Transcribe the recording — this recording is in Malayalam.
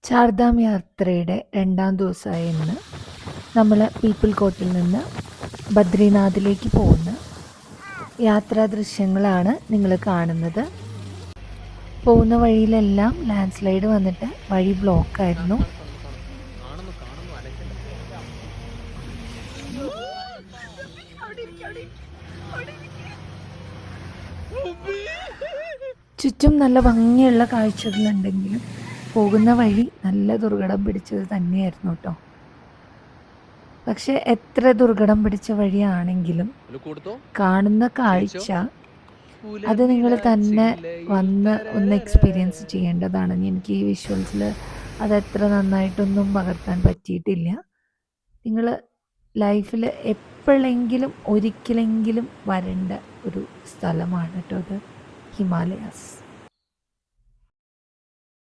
ചാർധാം യാത്രയുടെ രണ്ടാം ദിവസമായ ഇന്ന് നമ്മൾ പീപ്പിൾ കോട്ടിൽ നിന്ന് ബദ്രിനാഥിലേക്ക് പോകുന്ന യാത്രാ ദൃശ്യങ്ങളാണ് നിങ്ങൾ കാണുന്നത്. പോകുന്ന വഴിയിലെല്ലാം ലാൻഡ് സ്ലൈഡ് വന്നിട്ട് വഴി ബ്ലോക്കായിരുന്നു. ചുറ്റും നല്ല ഭംഗിയുള്ള കാഴ്ചകളുണ്ടെങ്കിലും പോകുന്ന വഴി നല്ല ദുർഘടം പിടിച്ചത് തന്നെയായിരുന്നു കേട്ടോ. പക്ഷെ എത്ര ദുർഘടം പിടിച്ച വഴിയാണെങ്കിലും കാണുന്ന കാഴ്ച അത് നിങ്ങൾ തന്നെ വന്ന് ഒന്ന് എക്സ്പീരിയൻസ് ചെയ്യേണ്ടതാണ്. എനിക്ക് ഈ വിഷ്വൽസിൽ അതെത്ര നന്നായിട്ടൊന്നും പകർത്താൻ പറ്റിയിട്ടില്ല. നിങ്ങൾ ലൈഫിൽ എപ്പോഴെങ്കിലും ഒരിക്കലെങ്കിലും വരേണ്ട ഒരു സ്ഥലമാണ് കേട്ടോ അത്, ഹിമാലയാസ്.